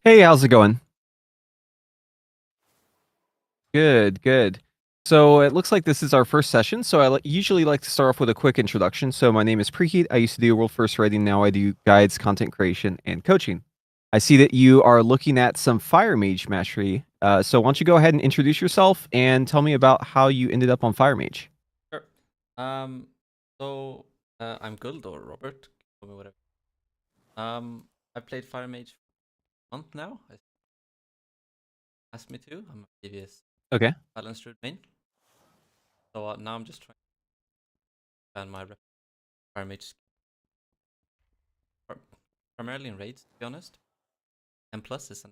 Hey, how's it going? Good, good. So it looks like this is our first session. So usually like to start off with a quick introduction. So my name is Preheat. I used to do world first writing. Now I do guides, content creation, and coaching. I see that you are looking at some Fire Mage mastery. So why don't you go ahead and introduce yourself and tell me about how you ended up on Fire Mage? Sure. Um, I'm Guld or Robert, call me whatever. I've played Fire Mage for a month now. I asked me to. I'm a previous Okay. balanced druid main. So now I'm just trying to expand my Fire Mage primarily in raids, to be honest. And plus is an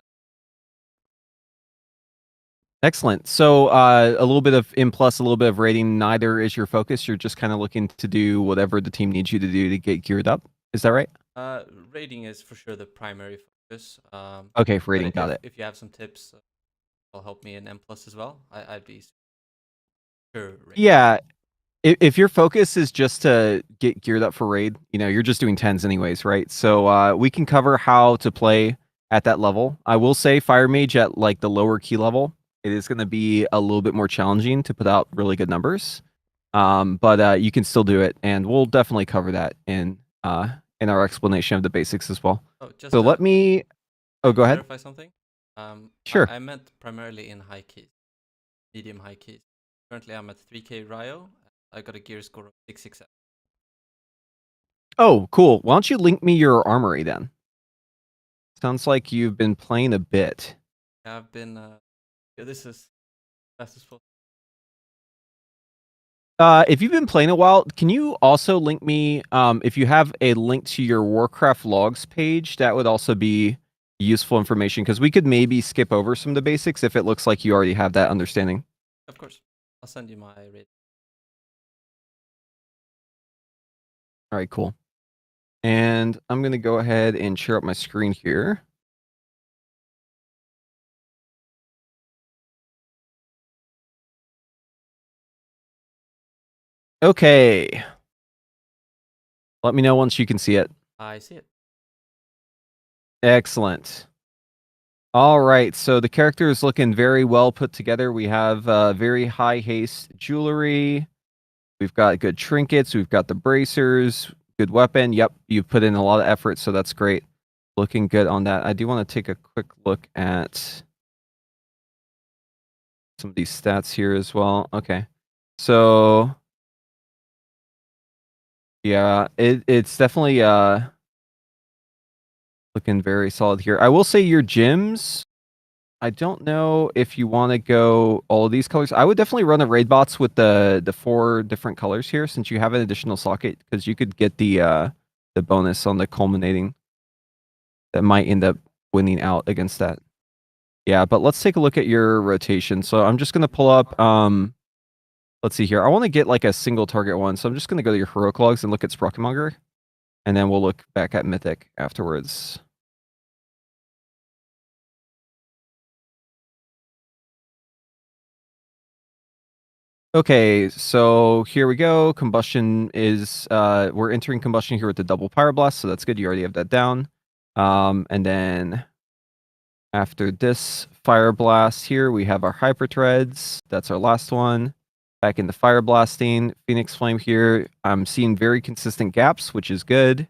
Excellent. So a little bit of M plus, a little bit of rating. Neither is your focus. You're just kind of looking to do whatever the team needs you to do to get geared up. Is that right? raiding is for sure the primary focus. Okay, for But rating. Got it. if you have some tips, will help me in M plus as well. I'd be sure raid. Yeah, if your focus is just to get geared up for raid, you're just doing tens anyways, right? So we can cover how to play at that level. I will say Fire Mage at like the lower key level, it is going to be a little bit more challenging to put out really good numbers. But you can still do it, and we'll definitely cover that in our explanation of the basics as well. Oh, So let me. Oh, go ahead. clarify something. Sure. I meant primarily in high keys, medium high keys. Currently, I'm at 3k Ryo. I got a gear score of 667. Oh, cool. Why don't you link me your armory then? Sounds like you've been playing a bit. I've been. Yeah, this is fast as possible. If you've been playing a while, can you also link me, if you have a link to your Warcraft logs page, that would also be useful information, because we could maybe skip over some of the basics if it looks like you already have that understanding. Of course, I'll send you my rate. All right, cool. And I'm going to go ahead and share up my screen here. Okay. Let me know once you can see it. I see it. Excellent. All right, so the character is looking very well put together. We have very high haste jewelry. We've got good trinkets. We've got the bracers. Good weapon. Yep, you've put in a lot of effort, so that's great. Looking good on that. I do want to take a quick look at some of these stats here as well. Okay. So, yeah, it's definitely looking very solid here. I will say your gyms, I don't know if you want to go all of these colors. I would definitely run the raid bots with the 4 different colors here, since you have an additional socket, because you could get the bonus on the culminating that might end up winning out against that. Yeah, but let's take a look at your rotation. So I'm just gonna pull up let's see here. I want to get like a single target one, so I'm just gonna go to your heroic logs and look at Sprocketmonger, and then we'll look back at Mythic afterwards. Okay, so here we go. Combustion is we're entering combustion here with the double pyroblast, so that's good. You already have that down. And then after this fire blast here, we have our hyper treads. That's our last one. Back into fire blasting. Phoenix flame here. I'm seeing very consistent gaps, which is good.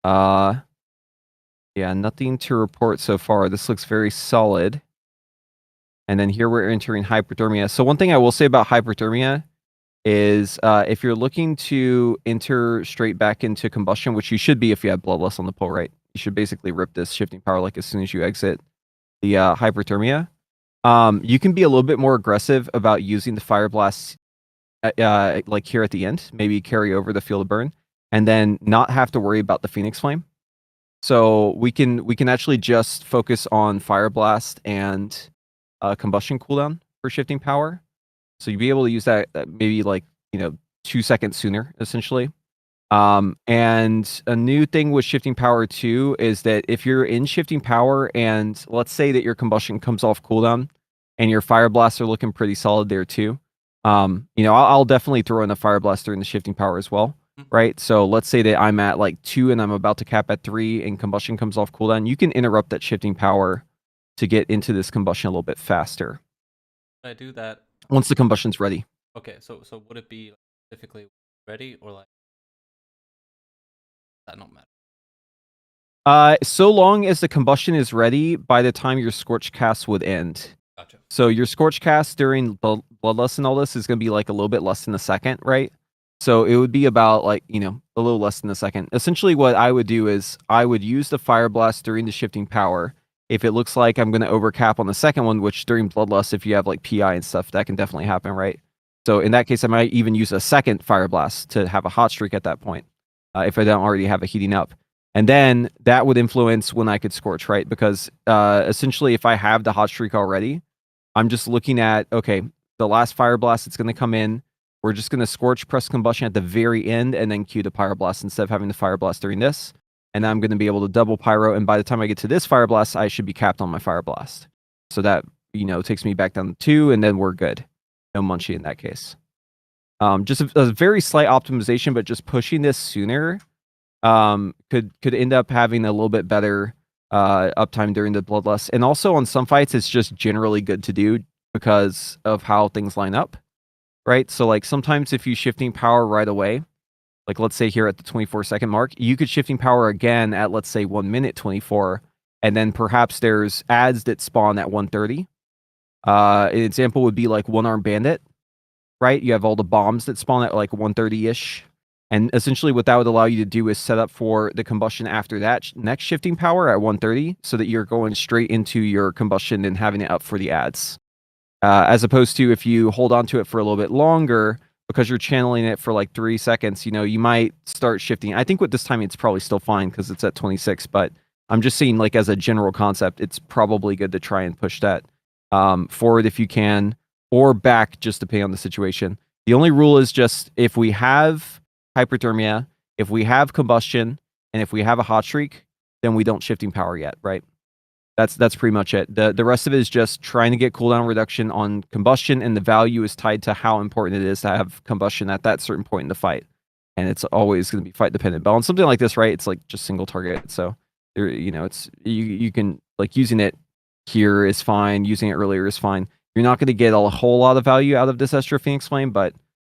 Yeah, nothing to report so far. This looks very solid. And then here we're entering hyperthermia. So one thing I will say about hyperthermia is if you're looking to enter straight back into combustion, which you should be if you have Bloodlust on the pull, right? You should basically rip this shifting power like as soon as you exit the hyperthermia. You can be a little bit more aggressive about using the fire blast like here at the end, maybe carry over the field of burn, and then not have to worry about the Phoenix Flame. So we can actually just focus on fire blast and combustion cooldown for shifting power. So you'd be able to use that maybe like 2 seconds sooner, essentially. And a new thing with shifting power too is that if you're in shifting power and let's say that your combustion comes off cooldown and your fire blasts are looking pretty solid there too. I'll definitely throw in a fire blast during the shifting power as well. right? So let's say that I'm at like 2 and I'm about to cap at 3 and combustion comes off cooldown. You can interrupt that shifting power to get into this combustion a little bit faster I do that. once the combustion's ready. Okay, so would it be specifically ready or like that not matter? So long as the combustion is ready by the time your scorch cast would end. Gotcha. So your scorch cast during bloodlust and all this is going to be like a little bit less than a second, right? So it would be about like, a little less than a second. Essentially what I would do is I would use the fire blast during the shifting power. If it looks like I'm going to overcap on the second one, which during bloodlust, if you have like PI and stuff, that can definitely happen, right? So in that case, I might even use a second fire blast to have a hot streak at that point, if I don't already have a heating up. And then that would influence when I could scorch, right? Because essentially, if I have the hot streak already, I'm just looking at, okay, the last fire blast that's going to come in. We're just going to scorch press combustion at the very end and then cue the pyro blast instead of having the fire blast during this. And I'm going to be able to double pyro. And by the time I get to this fire blast, I should be capped on my fire blast. So that, takes me back down to 2 and then we're good. No munchy in that case. Just a very slight optimization, but just pushing this sooner could end up having a little bit better uptime during the bloodlust. And also on some fights, it's just generally good to do because of how things line up, right? So like sometimes if you shifting power right away, like let's say here at the 24-second mark, you could shifting power again at let's say 1 minute 24, and then perhaps there's ads that spawn at 1:30. An example would be like One Arm Bandit, right? You have all the bombs that spawn at like 1:30-ish. And essentially what that would allow you to do is set up for the combustion after that next shifting power at 1:30 so that you're going straight into your combustion and having it up for the ads. As opposed to if you hold on to it for a little bit longer because you're channeling it for like 3 seconds, you might start shifting. I think with this timing, it's probably still fine because it's at 26, but I'm just saying like as a general concept, it's probably good to try and push that forward if you can or back just depending on the situation. The only rule is just if we have hyperthermia, if we have combustion, and if we have a hot streak, then we don't shifting power yet, right? That's pretty much it. The rest of it is just trying to get cooldown reduction on combustion, and the value is tied to how important it is to have combustion at that certain point in the fight. And it's always going to be fight dependent. But on something like this, right, it's like just single target. So there, it's you can like using it here is fine, using it earlier is fine. You're not going to get a whole lot of value out of this extra Phoenix Flame, but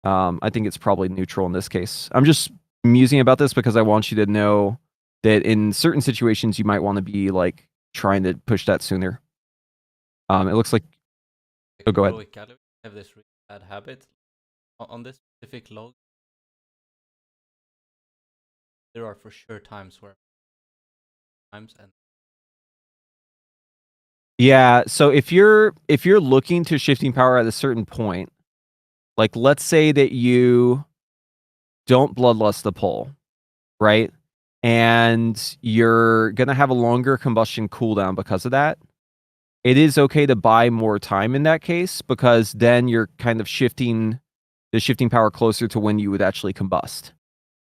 I think it's probably neutral in this case. I'm just musing about this because I want you to know that in certain situations you might want to be like trying to push that sooner. It looks like. Oh, go ahead. I have this really bad habit on this specific log. There are for sure times where and yeah. So if you're looking to shifting power at a certain point, like let's say that you don't bloodlust the pole, right? And you're gonna have a longer combustion cooldown because of that. It is okay to buy more time in that case because then you're kind of shifting the shifting power closer to when you would actually combust,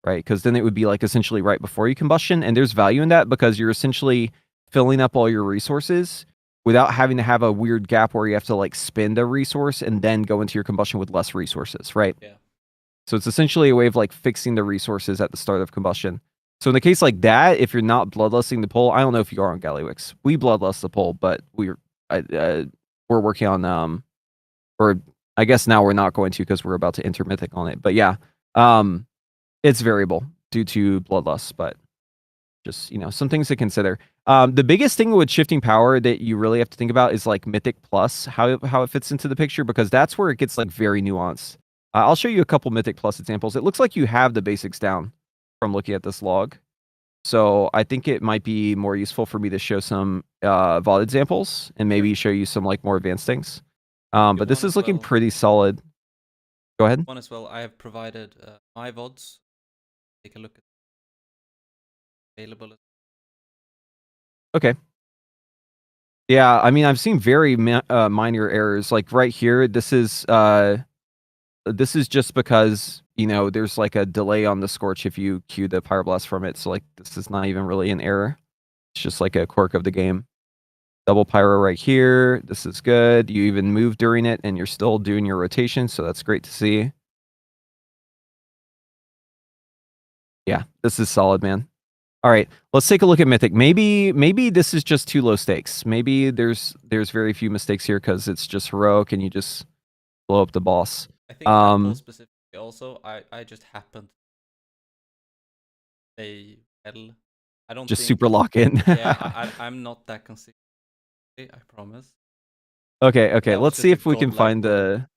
right? Because then it would be like essentially right before you combustion, and there's value in that because you're essentially filling up all your resources without having to have a weird gap where you have to like spend a resource and then go into your combustion with less resources, right? yeah. So it's essentially a way of like fixing the resources at the start of combustion. So in the case like that, if you're not bloodlusting the pole, I don't know if you are on Gallywix. We bloodlust the pole, but we're working on or I guess now we're not going to because we're about to enter Mythic on it. But yeah, it's variable due to bloodlust, but just some things to consider. The biggest thing with shifting power that you really have to think about is like Mythic Plus, how it fits into the picture, because that's where it gets like very nuanced. I'll show you a couple Mythic Plus examples. It looks like you have the basics down from looking at this log. So I think it might be more useful for me to show some VOD examples and maybe show you some like more advanced things. But this is looking pretty solid. Go ahead. One as well. I have provided my VODs. Take a look at available. Okay. Yeah, I mean, I've seen very minor errors. Like right here, this is just because there's like a delay on the scorch if you cue the pyroblast from it. So like this is not even really an error. It's just like a quirk of the game. Double pyro right here. This is good. You even move during it and you're still doing your rotation, so that's great to see. Yeah, this is solid, man. All right, let's take a look at Mythic. Maybe this is just too low stakes. Maybe there's very few mistakes here because it's just heroic and you just blow up the boss. I think that poll specifically also, I just happened to say well. I don't Just think. super lock in. Yeah, I'm not that consistent. I promise. Okay. That was Let's see just a if we can godlike find roll. the.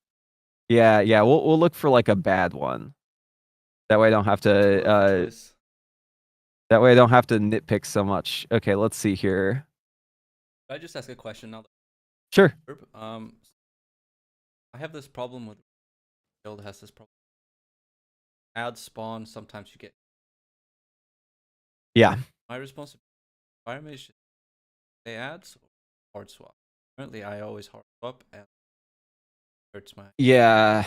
Yeah. We'll look for like a bad one. That way I don't have It's to. worth a choice. That way I don't have to nitpick so much. Okay, let's see here. Can I just ask a question now? Sure. I have this problem with build has this problem. Add spawn. Sometimes you get. Yeah. My response to fire mage, they ads or hard swap. Currently, I always hard swap and hurts my. Yeah.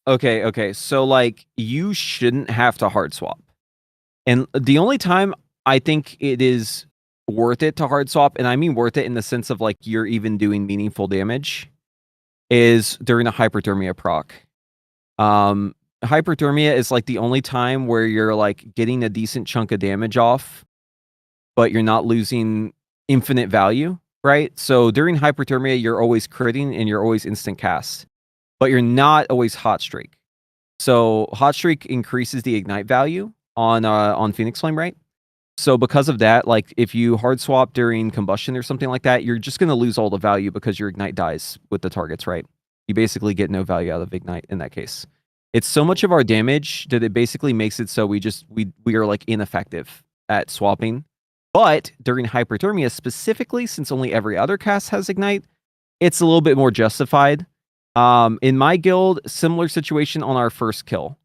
Okay. So like you shouldn't have to hard swap. And the only time I think it is worth it to hard swap, and I mean worth it in the sense of like you're even doing meaningful damage, is during a hyperthermia proc. Hyperthermia is like the only time where you're like getting a decent chunk of damage off, but you're not losing infinite value, right? So during hyperthermia, you're always critting and you're always instant cast, but you're not always hot streak. So hot streak increases the ignite value on Phoenix Flame, right? So because of that, like if you hard swap during combustion or something like that, you're just going to lose all the value because your ignite dies with the targets, right? You basically get no value out of ignite in that case. It's so much of our damage that it basically makes it so we are like ineffective at swapping. But during hyperthermia specifically, since only every other cast has ignite, it's a little bit more justified. In my guild, similar situation on our first kill.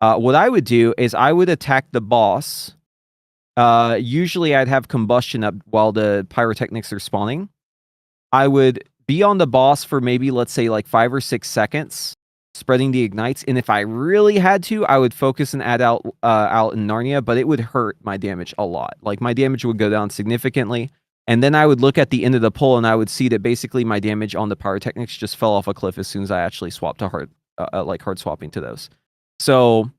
What I would do is I would attack the boss. Usually I'd have combustion up while the pyrotechnics are spawning. I would be on the boss for maybe, let's say, like 5 or 6 seconds, spreading the ignites. And if I really had to, I would focus and add out in Narnia, but it would hurt my damage a lot. Like my damage would go down significantly. And then I would look at the end of the pull and I would see that basically my damage on the pyrotechnics just fell off a cliff as soon as I actually swapped to hard swapping to those. So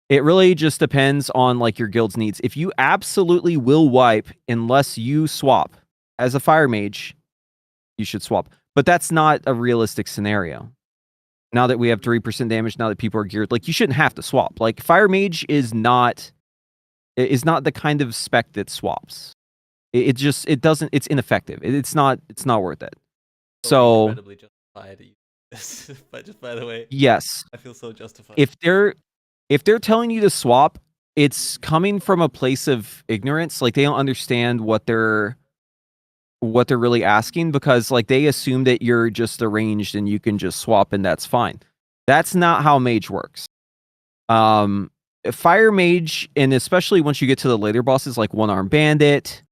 it really just depends on like your guild's needs. If you absolutely will wipe unless you swap as a fire mage, you should swap. But that's not a realistic scenario. Now that we have 3% damage, now that people are geared, like you shouldn't have to swap. Like fire mage is not the kind of spec that swaps. It doesn't, it's ineffective. It's not worth it. So Incredibly justified to use this. But just by the way, yes, I feel so justified. if they're telling you to swap, it's coming from a place of ignorance. Like they don't understand what they're really asking, because like they assume that you're just arranged and you can just swap and that's fine. That's not how mage works. Fire mage, and especially once you get to the later bosses like One Arm Bandit,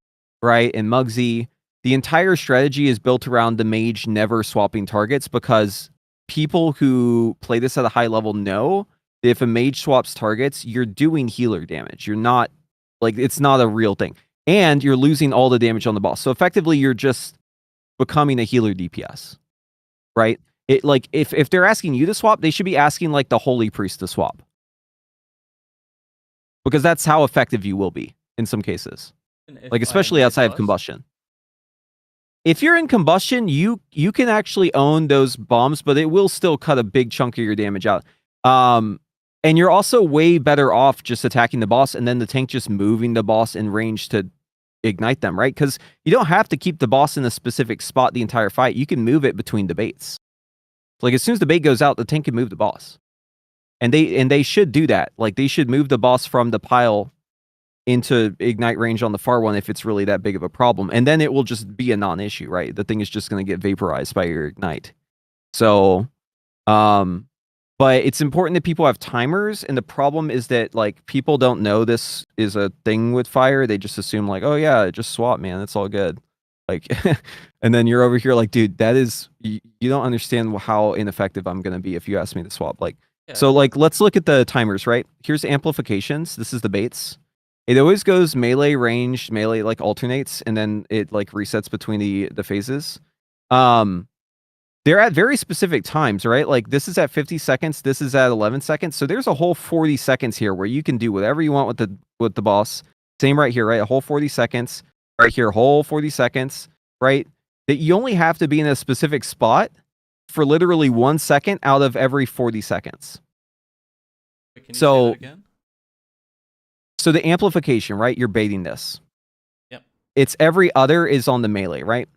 right, and Muggsy, the entire strategy is built around the mage never swapping targets, because people who play this at a high level know that if a mage swaps targets, you're doing healer damage. You're not, like, it's not a real thing. And you're losing all the damage on the boss. So effectively, you're just becoming a healer DPS, right? It, like, if they're asking you to swap, they should be asking like the Holy Priest to swap, because that's how effective you will be in some cases, like especially outside of combustion. If you're in combustion, you can actually own those bombs, but it will still cut a big chunk of your damage out. And you're also way better off just attacking the boss and then the tank just moving the boss in range to ignite them, right? Because you don't have to keep the boss in a specific spot the entire fight. You can move it between the baits. Like as soon as the bait goes out, the tank can move the boss. And they should do that. Like they should move the boss from the pile into ignite range on the far one if it's really that big of a problem. And then it will just be a non-issue, right? The thing is just going to get vaporized by your ignite. So, but it's important that people have timers. And the problem is that like people don't know this is a thing with fire. They just assume like, oh yeah, just swap, man. It's all good. Like, and then you're over here like, dude, that is, you don't understand how ineffective I'm going to be if you ask me to swap. Like, yeah. So like, let's look at the timers, right? Here's the amplifications. This is the baits. It always goes melee, ranged, melee, like alternates, and then it like resets between the phases. They're at very specific times, right? Like this is at 50 seconds, this is at 11 seconds. So there's a whole 40 seconds here where you can do whatever you want with the boss. Same right here, right? A whole 40 seconds. Right here, whole 40 seconds, right? That you only have to be in a specific spot for literally 1 second out of every 40 seconds. Wait, can you say that So again? so the amplification, right? You're baiting this. Yep. It's every other is on the melee, right?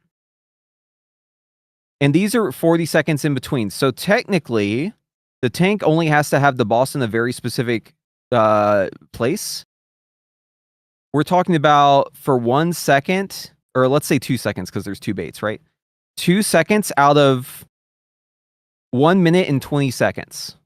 And these are 40 seconds in between. So technically, the tank only has to have the boss in a very specific place. We're talking about for 1 second, or let's say 2 seconds, because there's 2 baits, right? 2 seconds out of 1 minute and 20 seconds.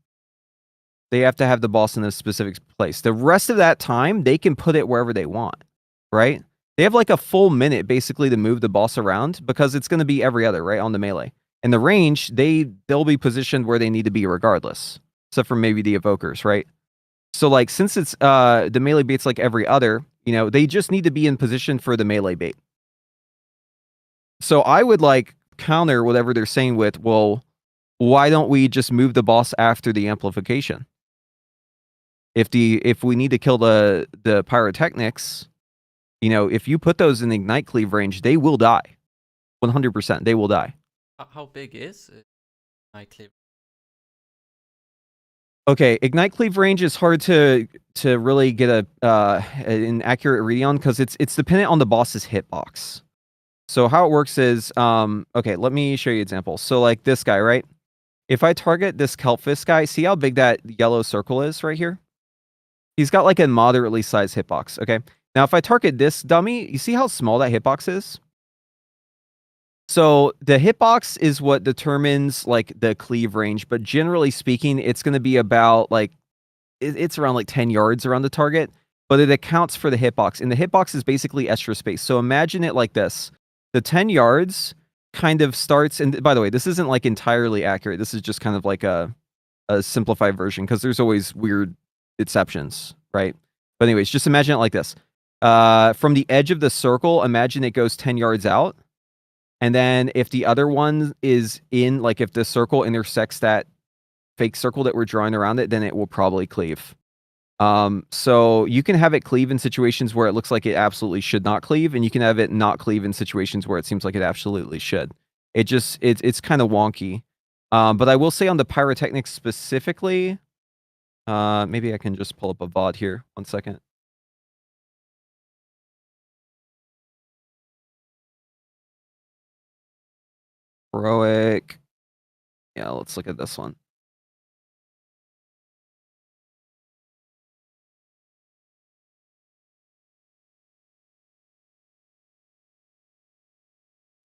They have to have the boss in a specific place. The rest of that time, they can put it wherever they want, right? They have like a full minute basically to move the boss around because it's going to be every other, right, on the melee. And the range, they'll be positioned where they need to be regardless, except for maybe the evokers, right? So like since it's the melee bait's like every other, you know, they just need to be in position for the melee bait. So I would like counter whatever they're saying with, well, why don't we just move the boss after the amplification? If we need to kill the pyrotechnics, you know, if you put those in ignite cleave range, they will die. 100%, they will die. How big is Ignite Cleave? Okay, ignite cleave range is hard to really get an accurate read on because it's dependent on the boss's hitbox. So how it works is, okay, let me show you an example. So like this guy, right? If I target this Kelpfist guy, see how big that yellow circle is right here? He's got like a moderately sized hitbox, okay? Now, if I target this dummy, you see how small that hitbox is? So the hitbox is what determines like the cleave range, but generally speaking, it's going to be about like, it's around like 10 yards around the target, but it accounts for the hitbox. And the hitbox is basically extra space. So imagine it like this. The 10 yards kind of starts, and by the way, this isn't like entirely accurate. This is just kind of like a simplified version because there's always weird exceptions, right? But anyways, just imagine it like this. From the edge of the circle, imagine it goes 10 yards out. And then if the other one is in, like if the circle intersects that fake circle that we're drawing around it, then it will probably cleave. So you can have it cleave in situations where it looks like it absolutely should not cleave, and you can have it not cleave in situations where it seems like it absolutely should. It's kind of wonky. But I will say on the pyrotechnics specifically, maybe I can just pull up a VOD here. 1 second. Heroic. Yeah, let's look at this one.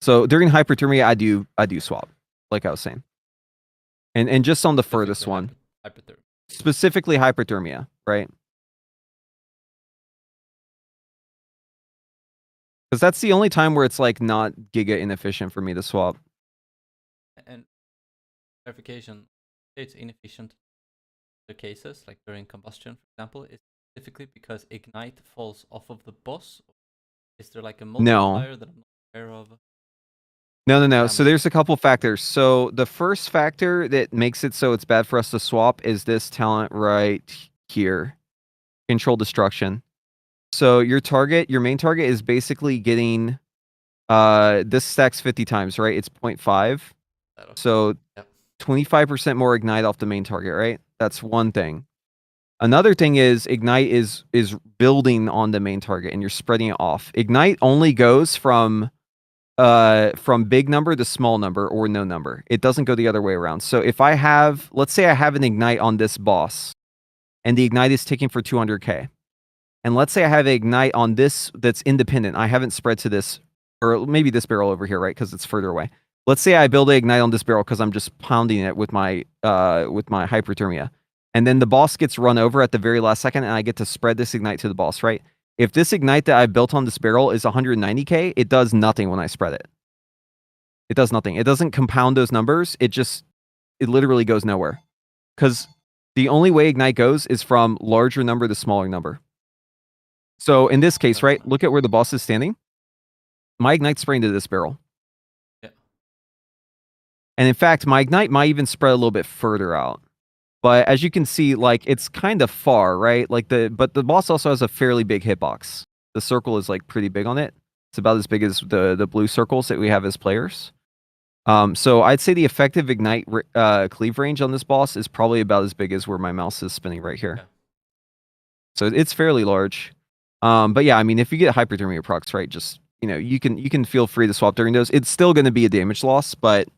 So during hyperthermia, I do swap, like I was saying. And just on the furthest one. Hyperthermia. Specifically hyperthermia, right? Because that's the only time where it's like not giga inefficient for me to swap. And clarification, it's inefficient in the cases, like during combustion, for example, is specifically because ignite falls off of the boss? Is there like a multiplier that I'm not aware of? No. So there's a couple factors. So the first factor that makes it so it's bad for us to swap is this talent right here. Control destruction. So your main target is basically getting this stacks 50 times, right? It's 0.5. So 25% more ignite off the main target, right? That's one thing. Another thing is ignite is building on the main target and you're spreading it off. Ignite only goes from big number to small number or no number. It doesn't go the other way around. So if I have, let's say I have an ignite on this boss and the ignite is ticking for 200k. And let's say I have an ignite on this that's independent. I haven't spread to this, or maybe this barrel over here, right? Because it's further away. Let's say I build an ignite on this barrel because I'm just pounding it with my hyperthermia. And then the boss gets run over at the very last second and I get to spread this ignite to the boss, right? If this ignite that I built on this barrel is 190k, it does nothing when I spread it. It does nothing. It doesn't compound those numbers. It literally goes nowhere. Because the only way ignite goes is from larger number to smaller number. So in this case, right, look at where the boss is standing. My ignite spraying to this barrel. Yeah. And in fact, my ignite might even spread a little bit further out. But as you can see, like, it's kind of far, right? Like, but the boss also has a fairly big hitbox. The circle is, like, pretty big on it. It's about as big as the blue circles that we have as players. So I'd say the effective ignite cleave range on this boss is probably about as big as where my mouse is spinning right here. Yeah. So it's fairly large. But yeah, I mean, if you get hyperthermia procs, right, just, you know, you can feel free to swap during those. It's still going to be a damage loss, but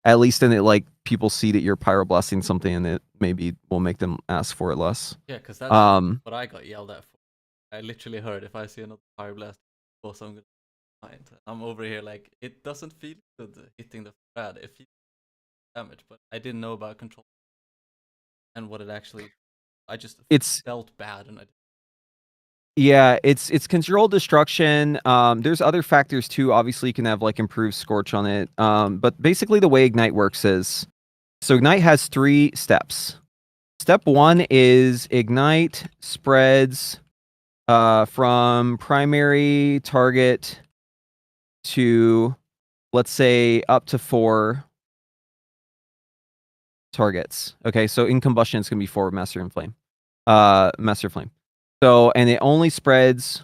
at least in it, like, people see that you're pyroblasting something, and it maybe will make them ask for it less. Yeah, because that's what I got yelled at for. I literally heard, if I see another fire blast, boss, I'm gonna find. I'm over here like, it doesn't feel good hitting the pad. It feels damage, but I didn't know about control and what it actually. I just felt bad, and Yeah, it's controlled destruction. There's other factors too. Obviously, you can have like improved scorch on it. But basically, the way ignite works is, so ignite has 3 steps. Step 1 is ignite spreads from primary target to, let's say, up to 4 targets. Okay, so in combustion, it's gonna be 4 master and flame. Master flame. So, and it only spreads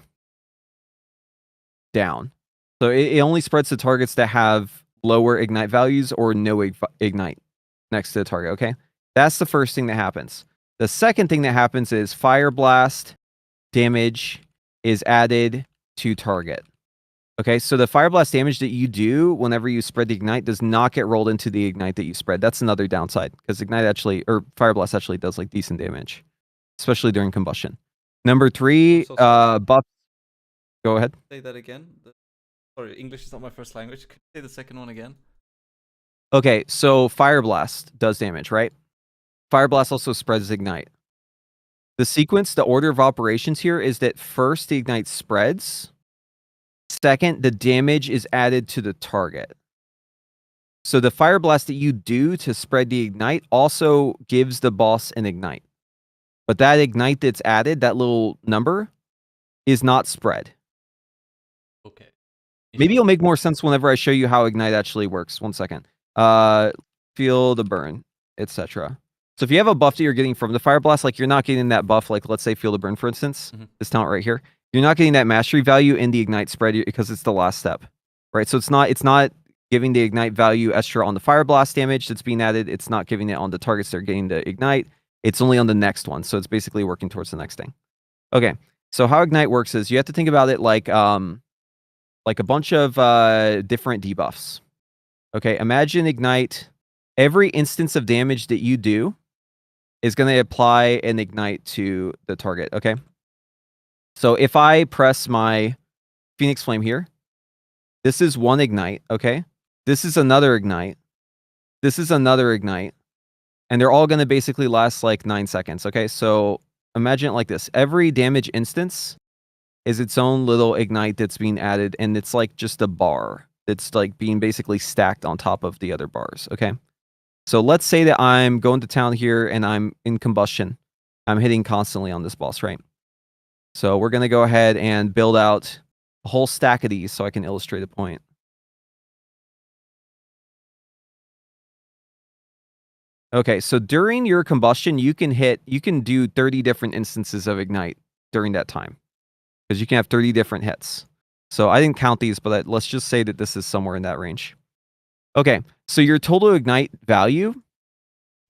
down. So it only spreads to targets that have lower ignite values or no ignite next to the target, okay? That's the first thing that happens. The second thing that happens is fire blast damage is added to target. Okay, so the fire blast damage that you do whenever you spread the ignite does not get rolled into the ignite that you spread. That's another downside, because ignite actually, or fire blast actually does like decent damage, especially during combustion. Number 3, buff. Go ahead. Say that again. Sorry, English is not my first language. Could you say the second one again? Okay, so Fire Blast does damage, right? Fire Blast also spreads Ignite. The sequence, the order of operations here is that first the Ignite spreads. Second, the damage is added to the target. So the Fire Blast that you do to spread the Ignite also gives the boss an Ignite. But that Ignite that's added, that little number, is not spread. Okay. Maybe it'll make more sense whenever I show you how Ignite actually works. One second. Feel the burn, etc. So if you have a buff that you're getting from the Fire Blast, like, you're not getting that buff, like, let's say Feel the Burn, for instance, this talent right here, you're not getting that mastery value in the Ignite spread because it's the last step, right? So it's not giving the Ignite value extra on the Fire Blast damage that's being added. It's not giving it on the targets that are getting the Ignite. It's only on the next one. So it's basically working towards the next thing. Okay, so how Ignite works is you have to think about it like a bunch of different debuffs. Okay, imagine Ignite. Every instance of damage that you do is going to apply an Ignite to the target, okay? So if I press my Phoenix Flame here, this is one Ignite, okay? This is another Ignite. This is another Ignite. And they're all going to basically last like 9 seconds, okay? So imagine it like this. Every damage instance is its own little Ignite that's being added, and it's like just a bar that's like being basically stacked on top of the other bars, okay? So let's say that I'm going to town here and I'm in combustion. I'm hitting constantly on this boss, right? So we're going to go ahead and build out a whole stack of these so I can illustrate a point. Okay, so during your combustion, you can do 30 different instances of Ignite during that time, because you can have 30 different hits. So I didn't count these, but let's just say that this is somewhere in that range. Okay, so your total Ignite value,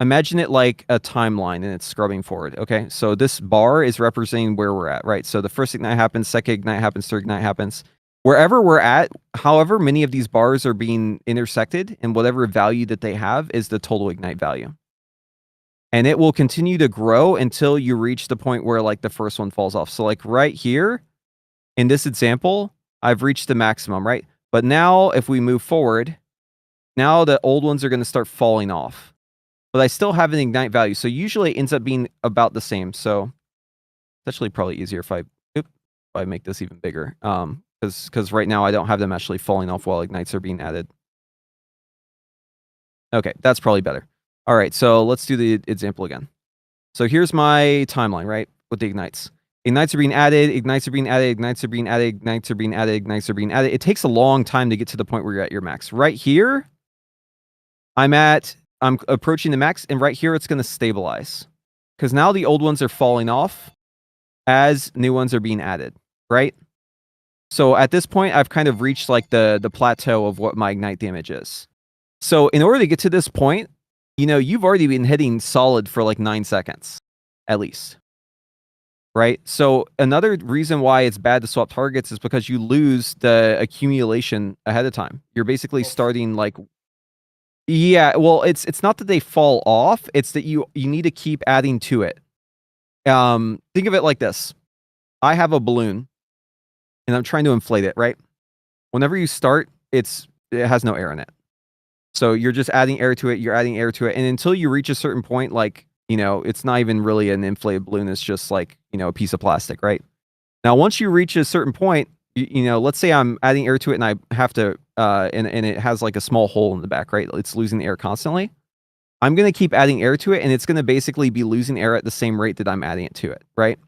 imagine it like a timeline and it's scrubbing forward. Okay, so this bar is representing where we're at, right? So the first Ignite happens, second Ignite happens, third Ignite happens. Wherever we're at, however many of these bars are being intersected, and whatever value that they have is the total Ignite value. And it will continue to grow until you reach the point where like the first one falls off. So like right here in this example, I've reached the maximum, right? But now if we move forward, now the old ones are going to start falling off. But I still have an Ignite value. So usually it ends up being about the same. So it's actually probably easier if I make this even bigger. Because right now I don't have them actually falling off while Ignites are being added. Okay, that's probably better. All right, so let's do the example again. So here's my timeline, right, with the Ignites. Ignites are being added, Ignites are being added, Ignites are being added, Ignites are being added, Ignites are being added. It takes a long time to get to the point where you're at your max. Right here, I'm approaching the max, and right here it's going to stabilize. Because now the old ones are falling off as new ones are being added, right? So at this point, I've kind of reached like the plateau of what my ignite damage is. So in order to get to this point, you've already been hitting solid for like 9 seconds, at least. Right? So another reason why it's bad to swap targets is because you lose the accumulation ahead of time. You're basically starting like yeah, well, it's not that they fall off, it's that you need to keep adding to it. Think of it like this. I have a balloon and I'm trying to inflate it, right? Whenever you start, it has no air in it. So you're just adding air to it, you're adding air to it, and until you reach a certain point, like, it's not even really an inflated balloon, it's just like, a piece of plastic, right? Now, once you reach a certain point, let's say I'm adding air to it and I have to, and it has like a small hole in the back, right? It's losing air constantly. I'm going to keep adding air to it, and it's going to basically be losing air at the same rate that I'm adding it to it, right?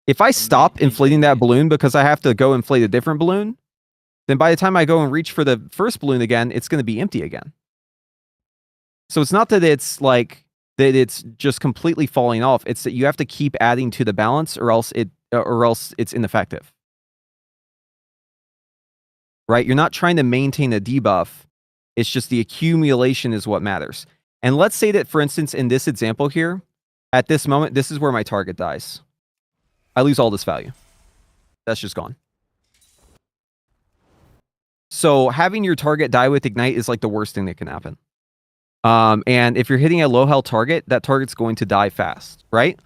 If I stop inflating that balloon because I have to go inflate a different balloon, then by the time I go and reach for the first balloon again, it's going to be empty again. So it's not that it's like that it's just completely falling off. It's that you have to keep adding to the balance, or else it's ineffective. Right? You're not trying to maintain a debuff. It's just the accumulation is what matters. And let's say that, for instance, in this example here, at this moment, this is where my target dies. I lose all this value. That's just gone. So having your target die with Ignite is like the worst thing that can happen. And if you're hitting a low health target, that target's going to die fast, right?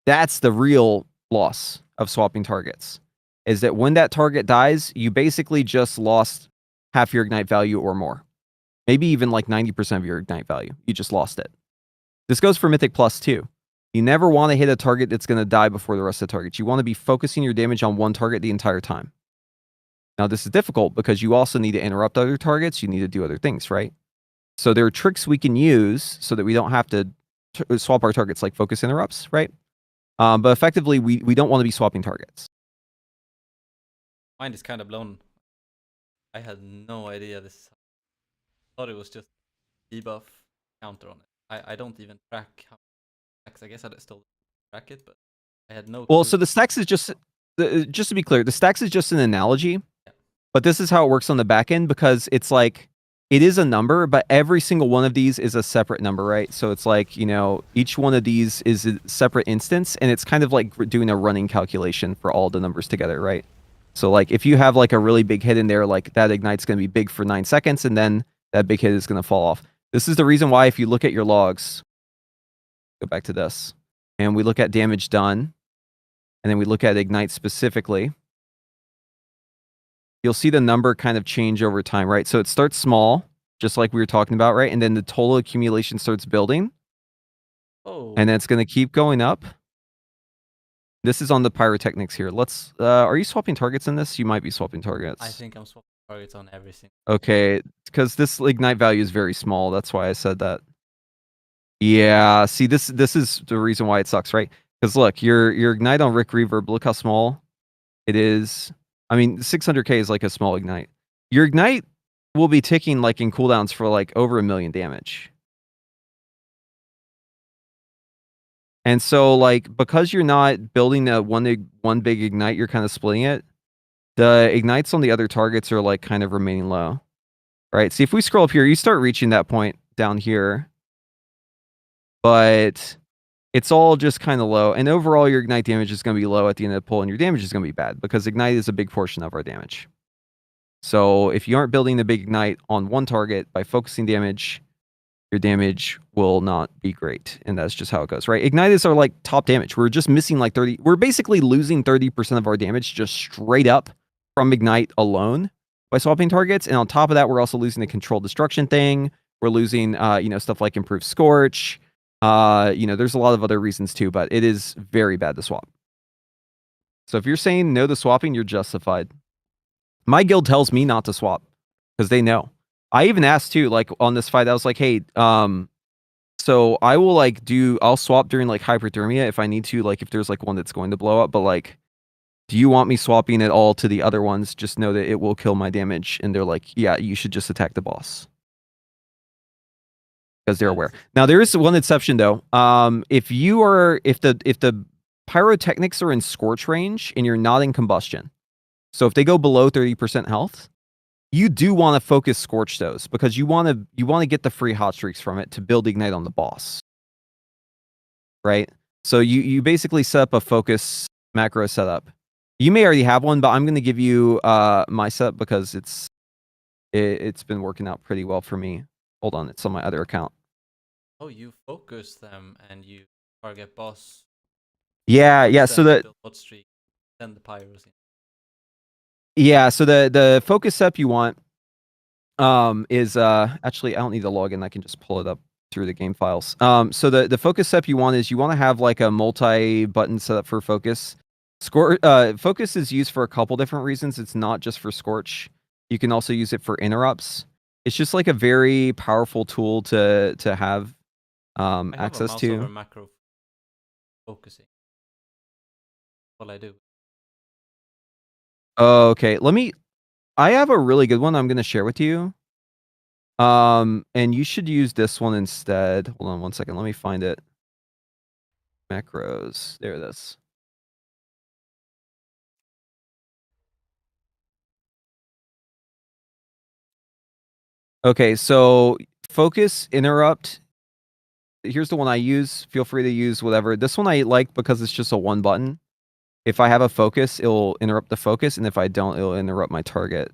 That's the real loss of swapping targets, is that when that target dies, you basically just lost half your Ignite value or more. Maybe even like 90% of your Ignite value. You just lost it. This goes for Mythic Plus too. You never want to hit a target that's going to die before the rest of the targets. You want to be focusing your damage on one target the entire time. Now, this is difficult because you also need to interrupt other targets. You need to do other things, right? So there are tricks we can use so that we don't have to swap our targets, like focus interrupts, right? But effectively, we don't want to be swapping targets. Mind is kind of blown. I had no idea this. I thought it was just debuff counter on it. I don't even track how I guess I still track it, but I had no clue. Well, so the stacks is just to be clear, the stacks is just an analogy, but this is how it works on the back end, because it's like, it is a number, but every single one of these is a separate number, right? So it's like, each one of these is a separate instance, and it's kind of like doing a running calculation for all the numbers together, right? So like, if you have like a really big hit in there, like that Ignite's going to be big for 9 seconds, and then that big hit is going to fall off. This is the reason why, if you look at your logs, go back to this, and we look at damage done, and then we look at Ignite specifically, you'll see the number kind of change over time, right? So it starts small, just like we were talking about, right? And then the total accumulation starts building. Oh. And then it's going to keep going up. This is on the pyrotechnics here. Let's, are you swapping targets in this? You might be swapping targets. I think I'm swapping targets on everything. Okay, because this Ignite value is very small. That's why I said that. Yeah, see, this is the reason why it sucks, right? Because look, your Ignite on Rick Reverb, look how small it is. I mean, 600k is like a small Ignite. Your Ignite will be ticking like in cooldowns for like over 1 million damage. And so like, because you're not building a one big Ignite, you're kind of splitting it. The Ignites on the other targets are like kind of remaining low. Right? See, if we scroll up here, you start reaching that point down here. But it's all just kind of low. And overall, your Ignite damage is going to be low at the end of the pull, and your damage is going to be bad, because Ignite is a big portion of our damage. So if you aren't building the big Ignite on one target by focusing damage, your damage will not be great. And that's just how it goes, right? Ignite is our like top damage. We're just missing like 30. We're basically losing 30% of our damage just straight up from Ignite alone by swapping targets. And on top of that, we're also losing the controlled destruction thing. We're losing, stuff like improved Scorch. There's a lot of other reasons too, but it is very bad to swap. So if you're saying no to swapping, you're justified. My guild tells me not to swap because they know. I even asked too, like on this fight, I was like, hey, so I will I'll swap during like hyperthermia if I need to, like if there's like one that's going to blow up, but like, do you want me swapping it all to the other ones? Just know that it will kill my damage. And they're like, yeah, you should just attack the boss. because they're aware. Now there is one exception though. If the pyrotechnics are in scorch range and you're not in combustion, so if they go below 30% health, you do want to focus scorch those because you want to get the free hot streaks from it to build ignite on the boss, right? So you basically set up a focus macro setup. You may already have one, but I'm going to give you my setup because it's been working out pretty well for me. Hold on, it's on my other account. Oh, you focus them and you target boss. Yeah. So build hot streak, then the pyros in. Yeah, so the focus setup you want is actually I don't need to log in, I can just pull it up through the game files. So the focus setup you want is you want to have like a multi-button setup for focus. Focus is used for a couple different reasons. It's not just for Scorch. You can also use it for interrupts. It's just like a very powerful tool to have access to. I have a mouse over macro focusing. What I do. Okay, I have a really good one I'm going to share with you. And you should use this one instead. Hold on one second. Let me find it. Macros. There it is. Okay, so focus, interrupt. Here's the one I use. Feel free to use whatever. This one I like because it's just a one button. If I have a focus, it'll interrupt the focus, and if I don't, it'll interrupt my target.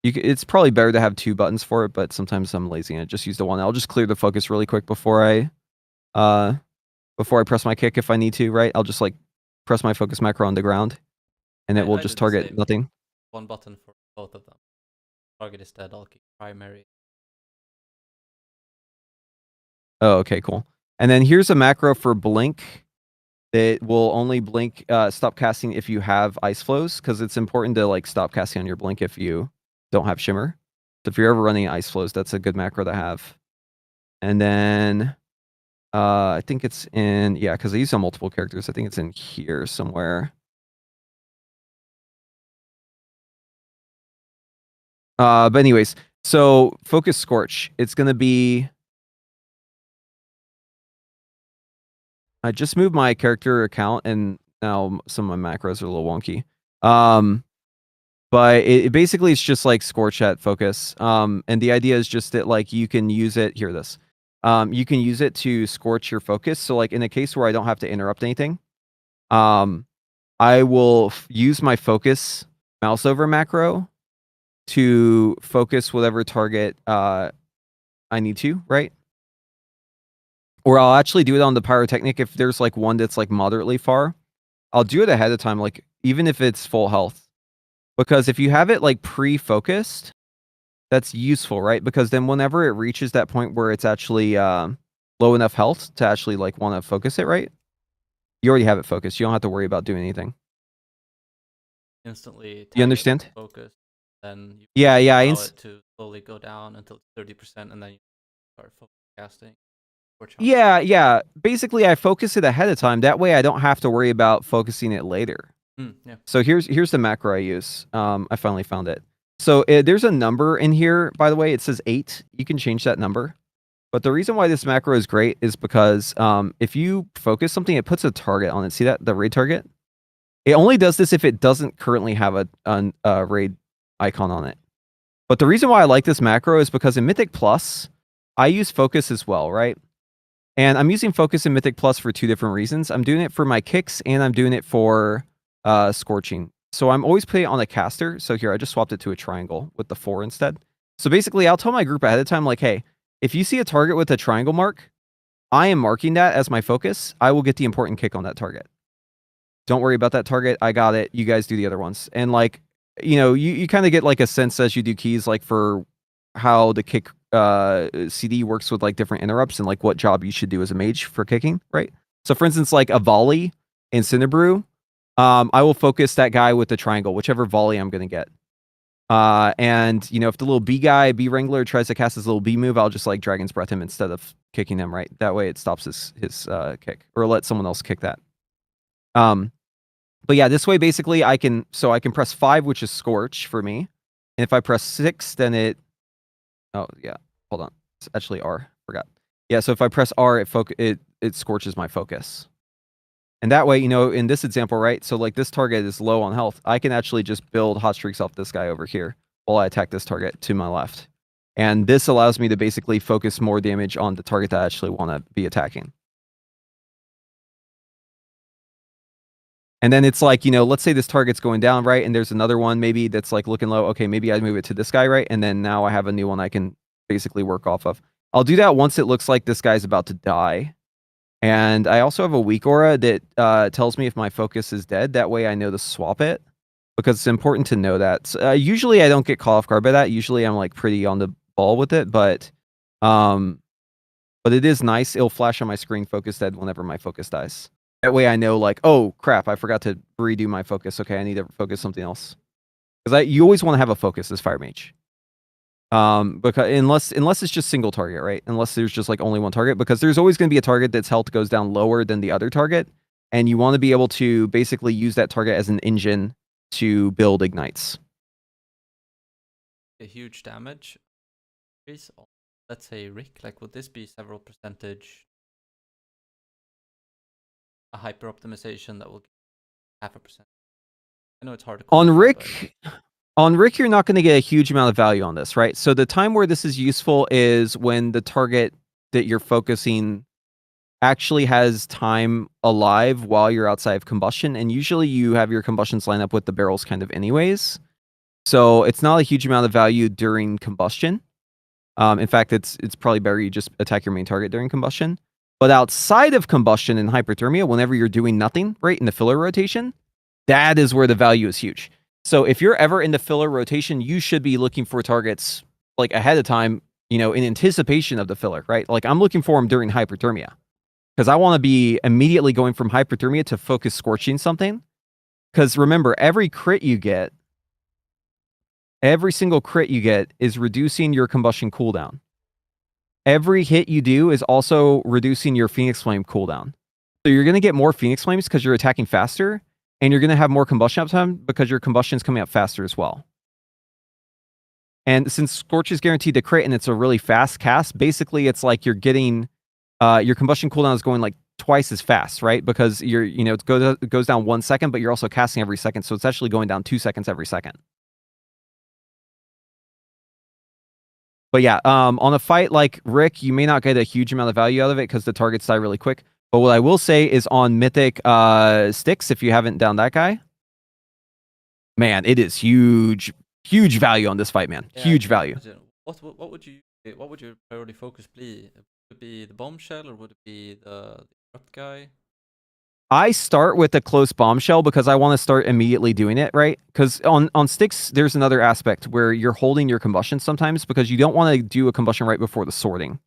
It's probably better to have two buttons for it, but sometimes I'm lazy and I just use the one. I'll just clear the focus really quick before I press my kick if I need to, right? I'll just like press my focus macro on the ground, and it will just target nothing. One button for both of them. Target is dead, I'll kick primary. Oh, okay, cool. And then here's a macro for blink. It will only blink, stop casting if you have ice flows, because it's important to like stop casting on your blink if you don't have shimmer. So if you're ever running ice flows, that's a good macro to have. And then I think it's in, yeah, because I use on multiple characters. I think it's in here somewhere. But anyways, so focus Scorch. It's going to be, I just moved my character account and now some of my macros are a little wonky. But it basically it's just like Scorch at focus. And the idea is just that like you can use it, you can use it to scorch your focus. So like in a case where I don't have to interrupt anything, I will use my focus mouse over macro to focus whatever target I need to, right? Or I'll actually do it on the pyrotechnic if there's like one that's like moderately far. I'll do it ahead of time, like even if it's full health. Because if you have it like pre-focused, that's useful, right? Because then whenever it reaches that point where it's actually low enough health to actually like want to focus it, right? You already have it focused. You don't have to worry about doing anything. Instantly. You understand? Focus. Then you yeah. allow it to slowly go down until 30%, and then you start focus casting. Yeah. Basically, I focus it ahead of time. That way, I don't have to worry about focusing it later. Yeah. So here's the macro I use. I finally found it. So there's a number in here, by the way. It says 8. You can change that number. But the reason why this macro is great is because if you focus something, it puts a target on it. See that? The raid target? It only does this if it doesn't currently have a raid icon on it. But the reason why I like this macro is because in Mythic Plus, I use focus as well, right? And I'm using focus in Mythic Plus for two different reasons. I'm doing it for my kicks, and I'm doing it for scorching. So I'm always putting it on a caster. So here, I just swapped it to a triangle with the 4 instead. So basically, I'll tell my group ahead of time, like, hey, if you see a target with a triangle mark, I am marking that as my focus. I will get the important kick on that target. Don't worry about that target. I got it. You guys do the other ones. And like, you kind of get like a sense as you do keys, like for how the kick CD works with like different interrupts and like what job you should do as a mage for kicking, right? So for instance, like a volley in Cinnabrew, I will focus that guy with the triangle, whichever volley I'm going to get. And if the little B Wrangler tries to cast his little B move, I'll just like Dragon's Breath him instead of kicking him, right? That way it stops his kick, or let someone else kick that. But yeah, this way basically I can press 5, which is Scorch for me. And if I press 6, then oh yeah, hold on. It's actually R, forgot. Yeah, so if I press R, it scorches my focus. And that way, you know, in this example, right? So like this target is low on health. I can actually just build hot streaks off this guy over here while I attack this target to my left. And this allows me to basically focus more damage on the target that I actually want to be attacking. And then it's like, you know, let's say this target's going down, right? And there's another one maybe that's like looking low. Okay, maybe I move it to this guy, right? And then now I have a new one I can basically work off of. I'll do that once it looks like this guy's about to die. And I also have a weak aura that tells me if my focus is dead. That way I know to swap it, because it's important to know that. So, usually I don't get caught off guard by that. Usually I'm like pretty on the ball with it, but it is nice. It'll flash on my screen focus dead whenever my focus dies. That way I know like, oh crap, I forgot to redo my focus. Okay, I need to focus something else. Because you always want to have a focus as Fire Mage. Because unless it's just single target, right? Unless there's just like only one target, because there's always going to be a target that's health goes down lower than the other target, and you want to be able to basically use that target as an engine to build ignites. A huge damage increase. Let's say Rick, like would this be several percentage? A hyper optimization that will give 0.5%. I know it's hard to On quantify, Rick. On Rick, you're not going to get a huge amount of value on this, right? So the time where this is useful is when the target that you're focusing actually has time alive while you're outside of combustion. And usually you have your combustions line up with the barrels kind of anyways. So it's not a huge amount of value during combustion. In fact, it's probably better you just attack your main target during combustion. But outside of combustion and hyperthermia, whenever you're doing nothing, right, in the filler rotation, that is where the value is huge. So if you're ever in the filler rotation, you should be looking for targets like ahead of time, you know, in anticipation of the filler, right? Like I'm looking for them during hyperthermia, because I want to be immediately going from hyperthermia to focus scorching something. Because remember, every single crit you get is reducing your combustion cooldown. Every hit you do is also reducing your Phoenix Flame cooldown. So you're going to get more Phoenix Flames because you're attacking faster, and you're going to have more combustion uptime because your combustion is coming up faster as well. And since Scorch is guaranteed to crit and it's a really fast cast, basically it's like you're getting your combustion cooldown is going like twice as fast, right? Because it goes down 1 second, but you're also casting every second, so it's actually going down 2 seconds every second. But yeah, on a fight like Rick, you may not get a huge amount of value out of it because the targets die really quick. But what I will say is on Mythic Styx, if you haven't downed that guy, man, it is huge value on this fight, man. Yeah, huge value. What would your priority focus be? Would it be the bombshell or would it be the corrupt guy? I start with a close bombshell because I want to start immediately doing it, right? Because on Styx, there's another aspect where you're holding your combustion sometimes because you don't want to do a combustion right before the sorting.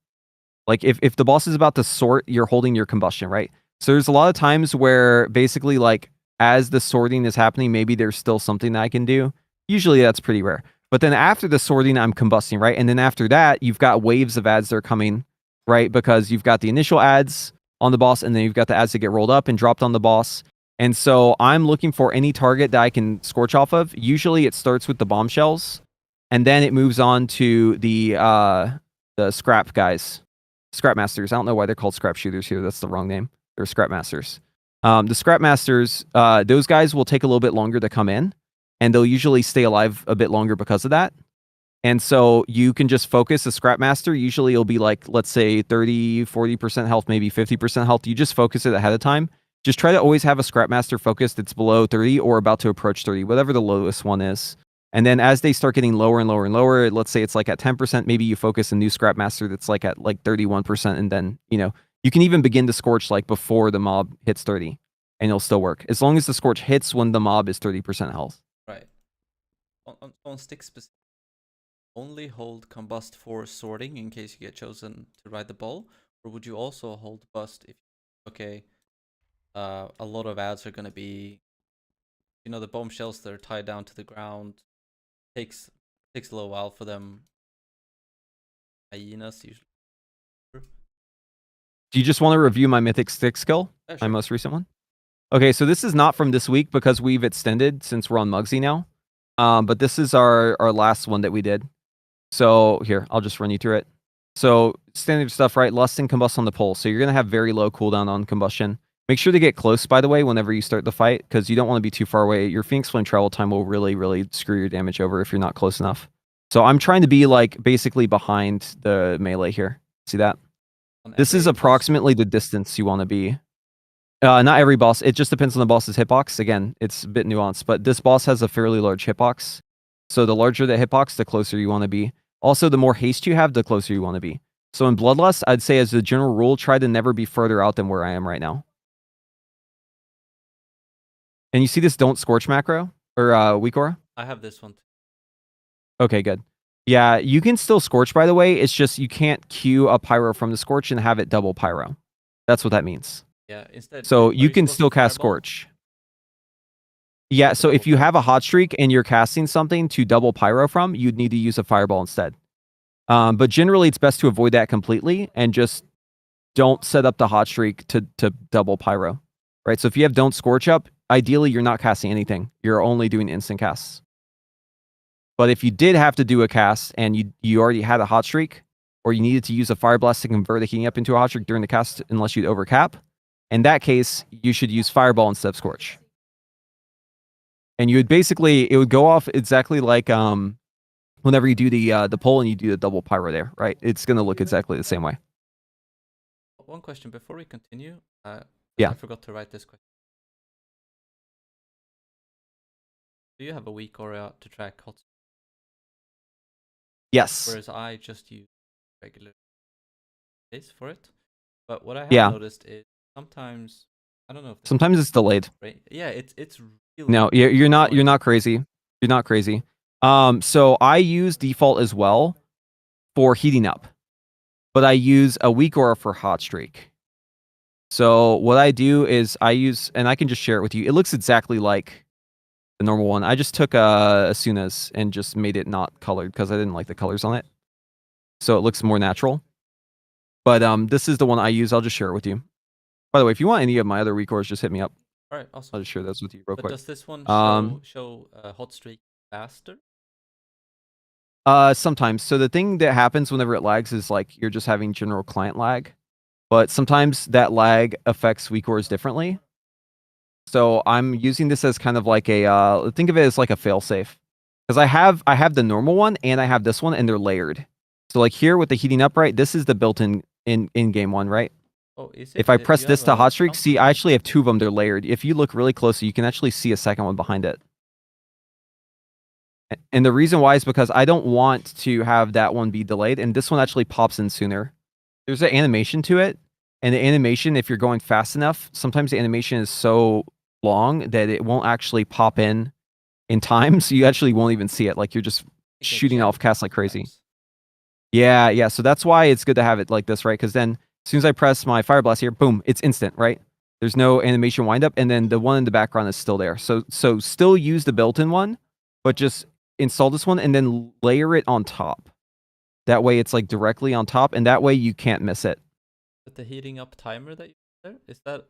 Like if the boss is about to sort, you're holding your combustion, right? So there's a lot of times where basically like as the sorting is happening, maybe there's still something that I can do. Usually that's pretty rare. But then after the sorting, I'm combusting, right? And then after that, you've got waves of ads that are coming, right? Because you've got the initial ads on the boss, and then you've got the ads that get rolled up and dropped on the boss. And so I'm looking for any target that I can scorch off of. Usually it starts with the bombshells, and then it moves on to the scrap guys. Scrap masters. I don't know why they're called scrap shooters here. That's the wrong name. They're scrap masters. The scrap masters, those guys will take a little bit longer to come in, and they'll usually stay alive a bit longer because of that. And so you can just focus a scrap master. Usually it'll be like, let's say 30, 40% health, maybe 50% health. You just focus it ahead of time. Just try to always have a scrap master focus that's below 30 or about to approach 30, whatever the lowest one is. And then as they start getting lower and lower and lower, let's say it's like at 10%, maybe you focus a new scrap master that's like at like 31%. And then, you can even begin to scorch like before the mob hits 30 and it'll still work. As long as the scorch hits when the mob is 30% health. Right. On Styx specific, only hold combust for sorting in case you get chosen to ride the ball, or would you also hold bust if a lot of ads are going to be, the bombshells that are tied down to the ground, takes a little while for them. Hyenas usually. Do you just want to review my Mythic Styx skill? Yeah, my sure. most recent one? Okay, so this is not from this week because we've extended since we're on Mugsy now. But this is our last one that we did. So here, I'll just run you through it. So standard stuff, right? Lust and combust on the pole. So you're gonna have very low cooldown on combustion. Make sure to get close, by the way, whenever you start the fight, because you don't want to be too far away. Your Phoenix Flame travel time will really, really screw your damage over if you're not close enough. So I'm trying to be like basically behind the melee here. See that? On This is every boss? approximately the distance you want to be. Not every boss. It just depends on the boss's hitbox. Again, it's a bit nuanced, but this boss has a fairly large hitbox. So the larger the hitbox, the closer you want to be. Also, the more haste you have, the closer you want to be. So in Bloodlust, I'd say as a general rule, try to never be further out than where I am right now. And you see this don't scorch macro? Or weak aura? I have this one too. Okay, good. Yeah, you can still scorch, by the way. It's just you can't queue a pyro from the scorch and have it double pyro. That's what that means. Yeah, instead. So are you can supposed still to cast fireball? scorch. Yeah, so if you have a hot streak and you're casting something to double pyro from, you'd need to use a fireball instead. But generally, it's best to avoid that completely and just don't set up the hot streak to double pyro, right? So if you have don't scorch up, ideally you're not casting anything. You're only doing instant casts. But if you did have to do a cast and you already had a hot streak, or you needed to use a fire blast to convert a heating up into a hot streak during the cast, unless you'd overcap, in that case, you should use fireball instead of scorch. And you would basically, it would go off exactly like whenever you do the pull and you do the double pyro there, right? It's going to look exactly the same way. One question before we continue. Yeah. I forgot to write this question. Do you have a weak aura to track hot? Yes. Whereas I just use regular days for it. But what I have noticed is sometimes I don't know if sometimes it's delayed. Right? Yeah, it's really No, you're not crazy. You're not crazy. So I use default as well for heating up, but I use a weak aura for hot streak. So what I do is I use, and I can just share it with you. It looks exactly like the normal one. I just took Asuna's and just made it not colored because I didn't like the colors on it. So it looks more natural. But this is the one I use. I'll just share it with you. By the way, if you want any of my other weak auras, just hit me up. All right, awesome. I'll just share those with you real quick. Does this one show hot streak faster? Sometimes. So the thing that happens whenever it lags is like you're just having general client lag, but sometimes that lag affects weak auras differently. So I'm using this as kind of like a think of it as like a failsafe, because I have the normal one and I have this one and they're layered. So like here with the heating up, right? This is the built-in in game one, right? Oh, is it? If I press this to hot streak, see, I actually have two of them. They're layered. If you look really closely, you can actually see a second one behind it. And the reason why is because I don't want to have that one be delayed, and this one actually pops in sooner. There's an animation to it, and the animation, if you're going fast enough, sometimes the animation is so long that it won't actually pop in time, so you actually won't even see it. Like you're just shooting off casts like crazy. Yeah. So that's why it's good to have it like this, right? Because then as soon as I press my fire blast here, boom, it's instant, right? There's no animation windup, and then the one in the background is still there. So still use the built-in one, but just install this one and then layer it on top. That way it's like directly on top, and that way you can't miss it. But the heating up timer that you there, is that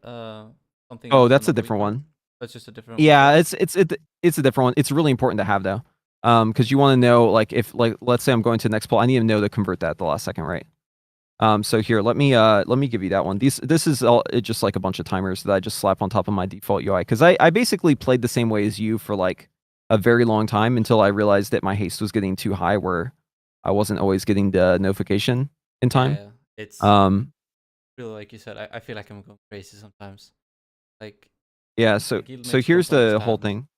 something? Oh, that's a different one. That's just a different. Yeah, it's a different one. It's really important to have though, because you want to know, like, if, like, let's say I'm going to the next poll, I need to know to convert that at the last second, right? So here, let me give you that one. This is all just like a bunch of timers that I just slap on top of my default UI, because I basically played the same way as you for like a very long time until I realized that my haste was getting too high, where I wasn't always getting the notification in time. Yeah. It's really, like you said, I feel like I'm going crazy sometimes. Like, yeah, so here's the whole thing.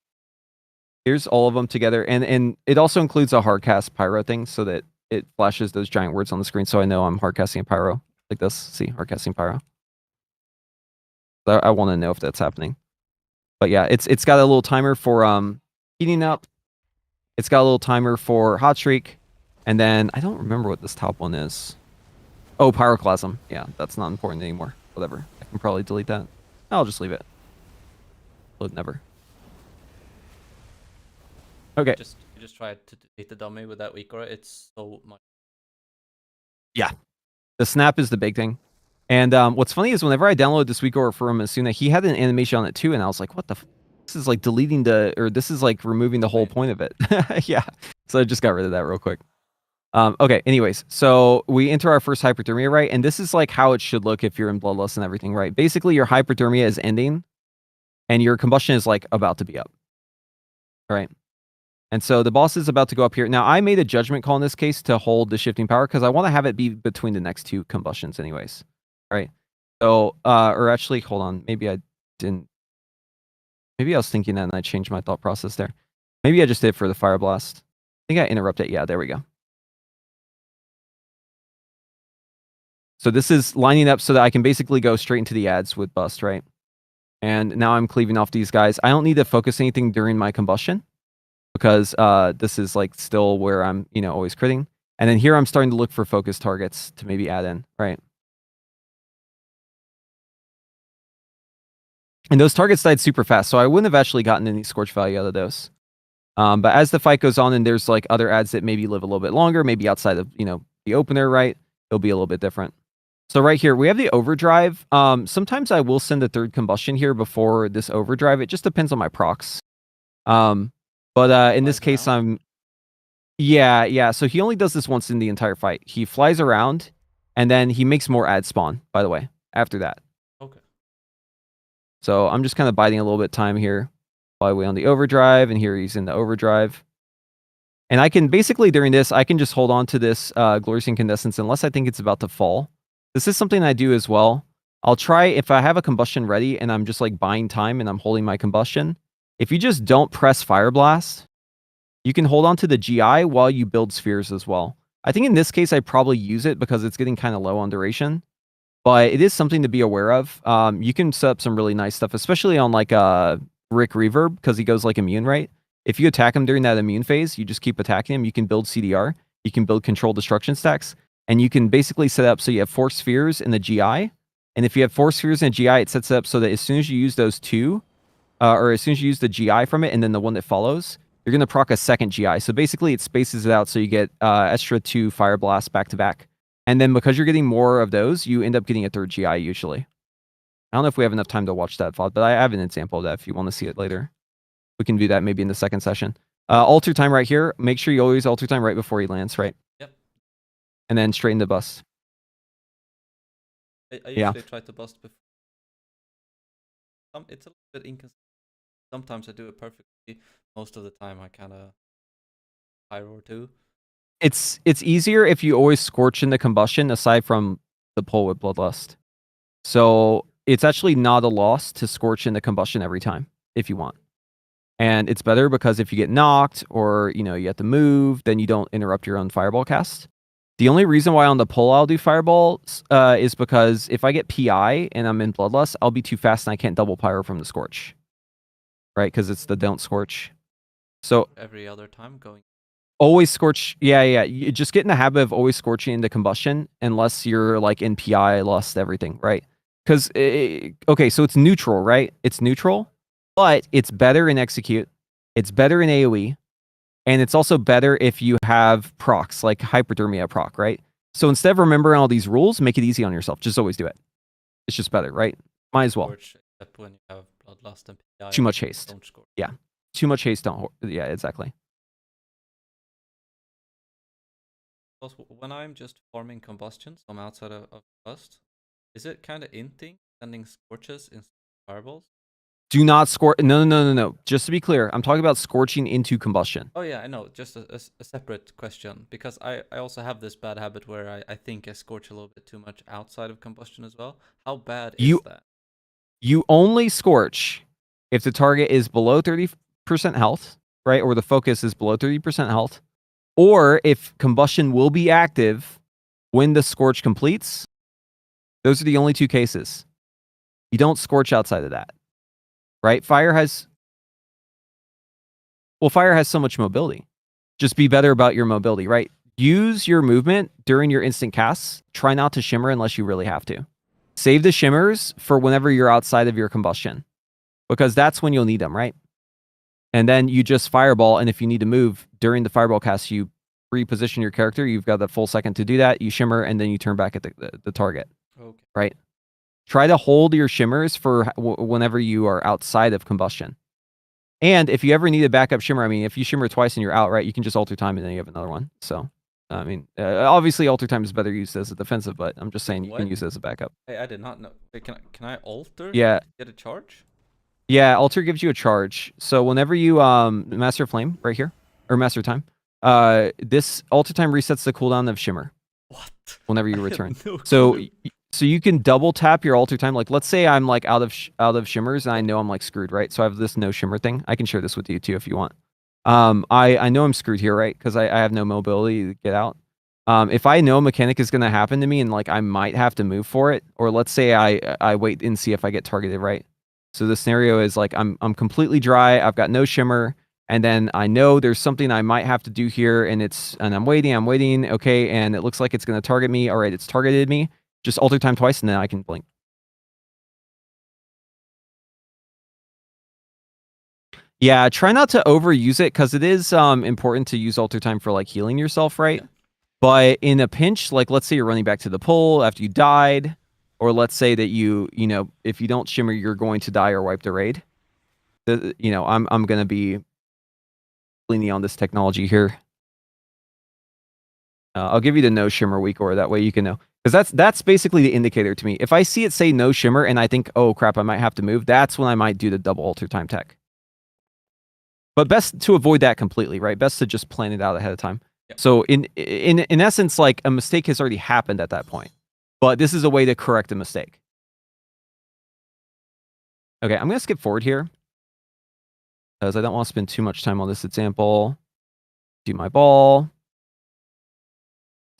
Here's all of them together, and it also includes a hardcast pyro thing, so that it flashes those giant words on the screen, so I know I'm hardcasting a pyro like this. See, hardcasting pyro. So I want to know if that's happening. But yeah, it's got a little timer for heating up. It's got a little timer for hot streak, and then I don't remember what this top one is. Oh, pyroclasm. Yeah, that's not important anymore. Whatever. I can probably delete that. I'll just leave it. Load never. Okay. You just try to delete the dummy with that weak aura. It's so much. Yeah. The snap is the big thing. And what's funny is whenever I downloaded this weak aura from Asuna, he had an animation on it too, and I was like, what the this is like deleting or this is like removing the whole point of it. Yeah. So I just got rid of that real quick. Okay, anyways, so we enter our first hyperthermia, right? And this is like how it should look if you're in bloodlust and everything, right? Basically, your hyperthermia is ending and your combustion is like about to be up, right? And so the boss is about to go up here. Now, I made a judgment call in this case to hold the shifting power because I want to have it be between the next two combustions anyways, right? So, or actually, hold on. Maybe I didn't. Maybe I was thinking that and I changed my thought process there. Maybe I just did for the fire blast. I think I interrupted. Yeah, there we go. So this is lining up so that I can basically go straight into the ads with bust, right? And now I'm cleaving off these guys. I don't need to focus anything during my combustion because this is like still where I'm, always critting. And then here I'm starting to look for focus targets to maybe add in, right? And those targets died super fast, so I wouldn't have actually gotten any scorch value out of those. But as the fight goes on and there's like other ads that maybe live a little bit longer, maybe outside of, the opener, right? It'll be a little bit different. So right here, we have the overdrive. Sometimes I will send a third combustion here before this overdrive. It just depends on my procs. But in this case, yeah. So he only does this once in the entire fight. He flies around, and then he makes more ads spawn, by the way, after that. Okay. So I'm just kind of biding a little bit time here while I wait on the overdrive, and here he's in the overdrive. And I can basically, during this, I can just hold on to this Glorious Incandescence unless I think it's about to fall. This is something I do as well. I'll try, if I have a combustion ready and I'm just like buying time and I'm holding my combustion, if you just don't press Fire Blast, you can hold on to the GI while you build spheres as well. I think in this case, I probably use it because it's getting kind of low on duration, but it is something to be aware of. You can set up some really nice stuff, especially on like Rick Reverb, because he goes like immune, right? If you attack him during that immune phase, you just keep attacking him. You can build CDR. You can build control destruction stacks. And you can basically set up so you have 4 spheres in the GI. And if you have 4 spheres in the GI, it sets it up so that as soon as you use those 2, or as soon as you use the GI from it and then the one that follows, you're going to proc a second GI. So basically it spaces it out so you get extra 2 Fire Blasts back to back. And then because you're getting more of those, you end up getting a third GI usually. I don't know if we have enough time to watch that VOD, but I have an example of that if you want to see it later. We can do that maybe in the second session. Alter time right here. Make sure you always alter time right before he lands, right? Yep. And then straighten the bust. I usually try to bust before. It's a little bit inconsistent. Sometimes I do it perfectly. Most of the time I kind of pyro too. It's easier if you always scorch in the combustion aside from the pull with Bloodlust. So it's actually not a loss to scorch in the combustion every time if you want. And it's better because if you get knocked or, you have to move, then you don't interrupt your own fireball cast. The only reason why on the pull I'll do fireballs is because if I get PI and I'm in Bloodlust, I'll be too fast and I can't double pyro from the Scorch. Right? Because it's the don't Scorch. So every other time going. Always Scorch. Yeah. You just get in the habit of always scorching into combustion unless you're like in PI, lust, everything, right? Because, okay, so it's neutral, right? It's neutral. But it's better in execute. It's better in AoE. And it's also better if you have procs, like hyperthermia proc, right? So instead of remembering all these rules, make it easy on yourself. Just always do it. It's just better, right? Might as well. Except when you have Bloodlust and PI. Too much haste. Don't score. Yeah. Too much haste, don't. Yeah, exactly. Also, when I'm just forming combustions, I'm outside of bust. Is it kind of inting sending scorches instead of fireballs? Do not scorch. No. Just to be clear, I'm talking about scorching into combustion. Oh yeah, I know. Just a separate question, because I also have this bad habit where I think I scorch a little bit too much outside of combustion as well. How bad is that? You only scorch if the target is below 30% health, right? Or the focus is below 30% health. Or if combustion will be active when the scorch completes. Those are the only 2 cases. You don't scorch outside of that. Right? Fire has so much mobility. Just be better about your mobility, right? Use your movement during your instant casts. Try not to shimmer unless you really have to. Save the shimmers for whenever you're outside of your combustion, because that's when you'll need them, right? And then you just fireball, and if you need to move during the fireball cast, you reposition your character. You've got the full second to do that. You shimmer, and then you turn back at the target. Okay. Right? Try to hold your shimmers for whenever you are outside of combustion. And if you ever need a backup shimmer, I mean, if you shimmer twice and you're out, right, you can just alter time and then you have another one. So I mean, obviously alter time is better used as a defensive, but I'm just saying you can What? use it as a backup. I did not know. Wait, can I alter Yeah, to get a charge? yeah. Alter gives you a charge. So whenever you master flame right here or master time, this alter time resets the cooldown of shimmer What? whenever you I return. have no So clue. so you can double tap your alter time. Like let's say I'm like out of shimmers and I know I'm like screwed, right? So I have this no shimmer thing. I can share this with you too if you want. I know I'm screwed here, right? Because I have no mobility to get out. If I know a mechanic is gonna happen to me and like I might have to move for it, or let's say I wait and see if I get targeted, right? So the scenario is like I'm completely dry, I've got no shimmer, and then I know there's something I might have to do here, and I'm waiting, okay, and it looks like it's gonna target me. All right, it's targeted me. Just alter time twice, and then I can blink. Yeah, try not to overuse it because it is important to use alter time for like healing yourself, right? Yeah. But in a pinch, like let's say you're running back to the pole after you died, or let's say that you know, if you don't shimmer, you're going to die or wipe the raid. I'm gonna be leaning on this technology here. I'll give you the no shimmer weak aura, that way you can know. Because that's basically the indicator to me. If I see it say no shimmer and I think, oh crap, I might have to move, that's when I might do the double alter time tech. But best to avoid that completely, right? Best to just plan it out ahead of time. Yep. So in essence, like a mistake has already happened at that point. But this is a way to correct a mistake. Okay, I'm gonna skip forward here. Because I don't want to spend too much time on this example. Do my ball.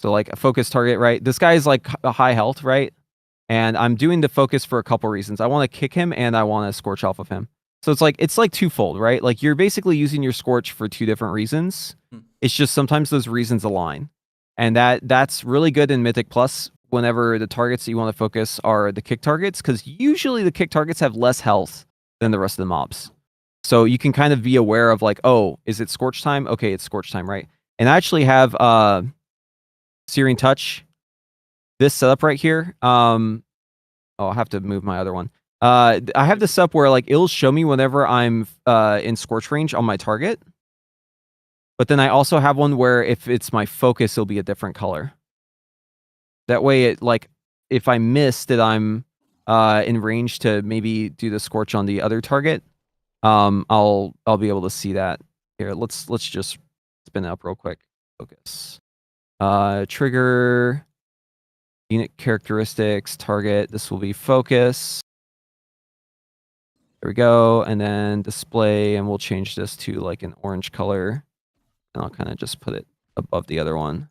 So like a focus target, right? This guy is like a high health, right? And I'm doing the focus for a couple reasons. I want to kick him and I want to scorch off of him. So it's like twofold, right? Like you're basically using your scorch for two different reasons. It's just sometimes those reasons align. And that's really good in Mythic Plus whenever the targets that you want to focus are the kick targets, because usually the kick targets have less health than the rest of the mobs. So you can kind of be aware of like, oh, is it scorch time? Okay, it's scorch time, right? And I actually have Searing Touch, this setup right here. Oh, I'll have to move my other one. I have this up where like it'll show me whenever I'm in scorch range on my target. But then I also have one where if it's my focus, it'll be a different color. That way it like if I miss that I'm in range to maybe do the scorch on the other target, I'll be able to see that. Here, let's just spin it up real quick. Focus. Trigger, unit characteristics, target. This will be focus. There we go. And then display, and we'll change this to like an orange color. And I'll kind of just put it above the other one.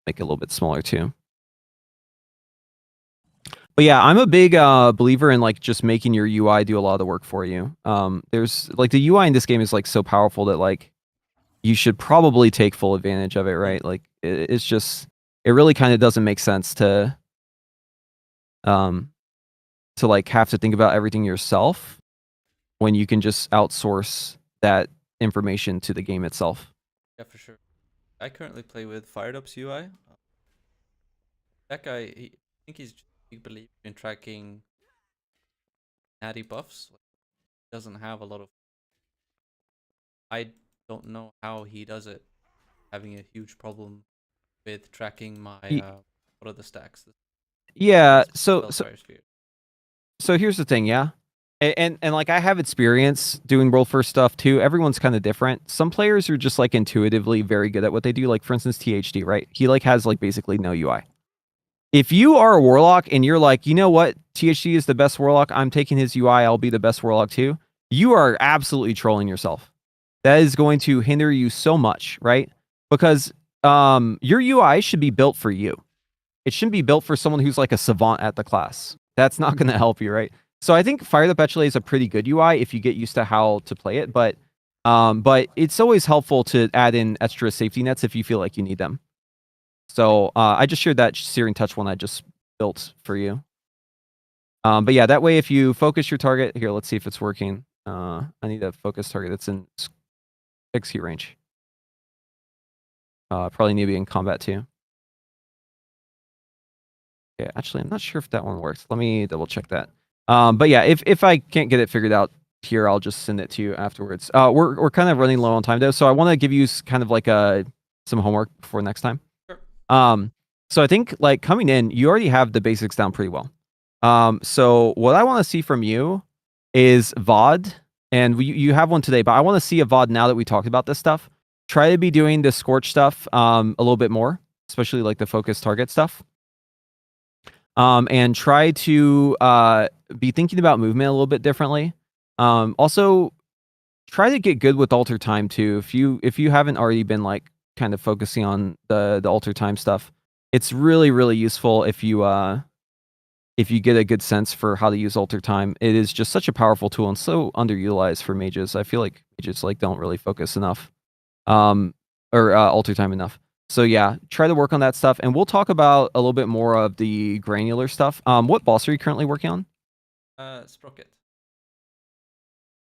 Make it a little bit smaller too. But yeah, I'm a big believer in like just making your UI do a lot of the work for you. There's like the UI in this game is like so powerful that like you should probably take full advantage of it, right? Like it's just it really kind of doesn't make sense to like have to think about everything yourself when you can just outsource that information to the game itself. Yeah, for sure. I currently play with Fired Up's UI. That guy, I think he's just a big believer in tracking natty buffs. Like, he doesn't have a lot of. I don't know how he does it. Having a huge problem with tracking my what are the stacks? Yeah, Spellfire Sphere. so here's the thing, yeah. And like I have experience doing world first stuff too. Everyone's kind of different. Some players are just like intuitively very good at what they do. Like for instance, THD, right? He like has like basically no UI. If you are a warlock and you're like, you know what, THD is the best warlock, I'm taking his UI, I'll be the best warlock too. You are absolutely trolling yourself. That is going to hinder you so much, right? Because your UI should be built for you. It shouldn't be built for someone who's like a savant at the class. That's not going to help you, right? So I think Fire the Petulant is a pretty good UI if you get used to how to play it, but it's always helpful to add in extra safety nets if you feel like you need them. So I just shared that Searing Touch one I just built for you. But yeah, that way if you focus your target, here, let's see if it's working. I need a focus target that's in execute range. Probably need to be in combat too. Yeah, actually, I'm not sure if that one works. Let me double check that. But yeah, if I can't get it figured out, here. I'll just send it to you afterwards. We're kind of running low on time though, so I want to give you kind of like some homework before next time. Sure. So I think like coming in, you already have the basics down pretty well. So what I want to see from you is VOD, and you have one today, but I want to see a VOD now that we talked about this stuff. Try to be doing the Scorch stuff a little bit more, especially like the focus target stuff. And try to be thinking about movement a little bit differently. Also, try to get good with alter time too. If you haven't already been like kind of focusing on the alter time stuff, it's really really useful if you get a good sense for how to use alter time. It is just such a powerful tool and so underutilized for mages. I feel like mages like don't really focus enough, or alter time enough. So yeah, try to work on that stuff, and we'll talk about a little bit more of the granular stuff. What boss are you currently working on? Sprocket.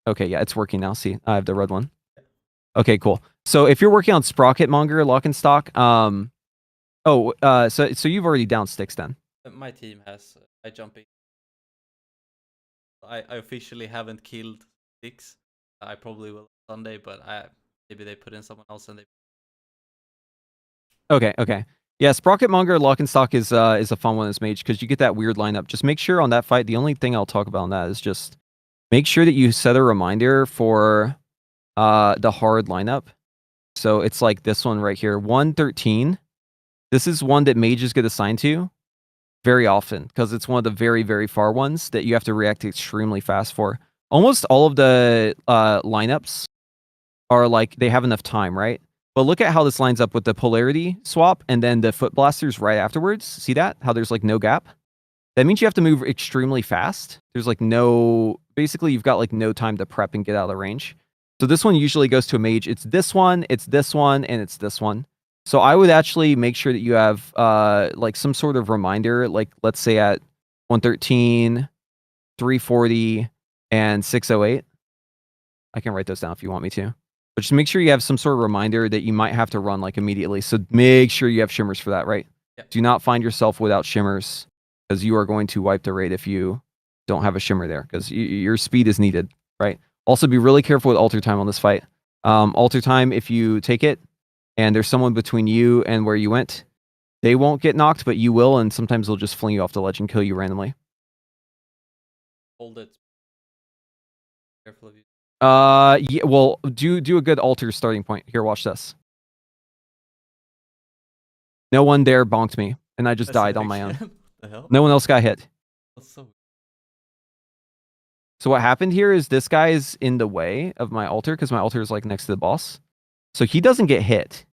Okay, yeah, it's working now. See, I have the red one. Okay, cool. So if you're working on Sprocket Monger, Lock and Stock, so you've already down sticks then. My team has jumping. I officially haven't killed 6. I probably will Sunday, but maybe they put in someone else and they. Okay. Yeah, Sprocket Monger, Lock and Stock is a fun one as mage because you get that weird lineup. Just make sure on that fight, the only thing I'll talk about on that is just make sure that you set a reminder for the hard lineup. So it's like this one right here, 113. This is one that mages get assigned to very often because it's one of the very, very far ones that you have to react extremely fast for. Almost all of the lineups are like they have enough time, right? But look at how this lines up with the polarity swap and then the foot blasters right afterwards. See that? How there's like no gap? That means you have to move extremely fast. There's like basically you've got like no time to prep and get out of the range. So this one usually goes to a mage. It's this one, and it's this one. So I would actually make sure that you have like some sort of reminder, like let's say at 113, 340, and 608. I can write those down if you want me to. But just make sure you have some sort of reminder that you might have to run like immediately. So make sure you have shimmers for that, right? Yeah. Do not find yourself without shimmers because you are going to wipe the raid if you don't have a shimmer there because your speed is needed, right? Also, be really careful with alter time on this fight. Alter time, if you take it and there's someone between you and where you went, they won't get knocked, but you will, and sometimes they'll just fling you off the ledge and kill you randomly. Hold it. Careful of you. Yeah, well, do a good alter starting point. Here, watch this. No one there bonked me, and I just died on my own. What the hell? No one else got hit. That's so. So what happened here is this guy is in the way of my altar because my altar is like next to the boss. So he doesn't get hit.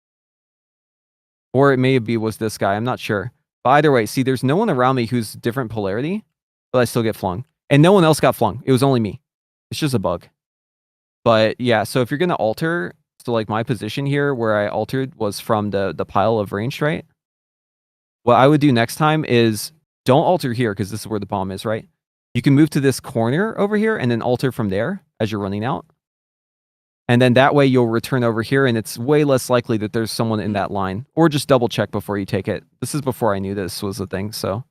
Or it maybe was this guy. I'm not sure. But either way, see, there's no one around me who's different polarity, but I still get flung. And no one else got flung. It was only me. It's just a bug. But yeah, so if you're going to alter, so like my position here where I altered was from the pile of ranged, right? What I would do next time is don't alter here because this is where the bomb is, right? You can move to this corner over here and then alter from there as you're running out. And then that way you'll return over here and it's way less likely that there's someone in that line. Or just double check before you take it. This is before I knew this was a thing, so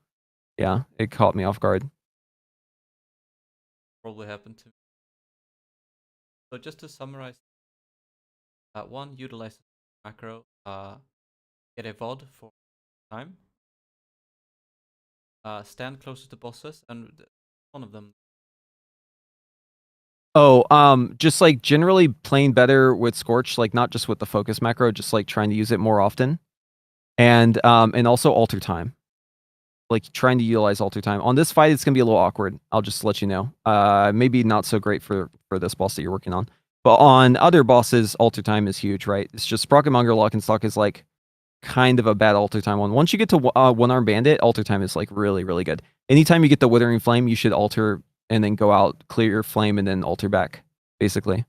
yeah, it caught me off guard. Probably happened to me. So just to summarize, 1, utilize the macro, get a VOD for time, stand closer to bosses, and one of them. Oh, just like generally playing better with Scorch, like not just with the focus macro, just like trying to use it more often. And also alter time. Like trying to utilize alter time. On this fight, it's gonna be a little awkward. I'll just let you know. Maybe not so great for this boss that you're working on. But on other bosses, alter time is huge, right? It's just Sprocket Monger, Lock and Stock is like kind of a bad alter time one. Once you get to One Arm Bandit, alter time is like really, really good. Anytime you get the Withering Flame, you should alter and then go out, clear your flame, and then alter back, basically.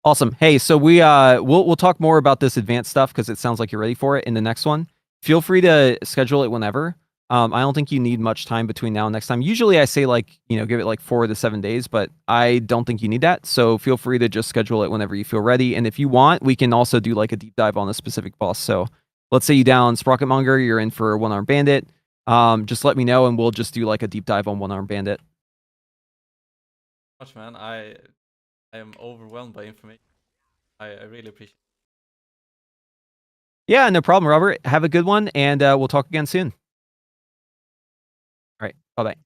Awesome. Hey, so we'll talk more about this advanced stuff because it sounds like you're ready for it in the next one. Feel free to schedule it whenever. I don't think you need much time between now and next time. Usually I say like, give it like 4 to 7 days, but I don't think you need that. So feel free to just schedule it whenever you feel ready. And if you want, we can also do like a deep dive on a specific boss. So let's say you down Sprocket Monger, you're in for One Arm Bandit. just let me know and we'll just do like a deep dive on One Armed Bandit. Much, man. I am overwhelmed by information. I really appreciate it. Yeah, no problem, Robert. Have a good one, and we'll talk again soon. All right, bye bye.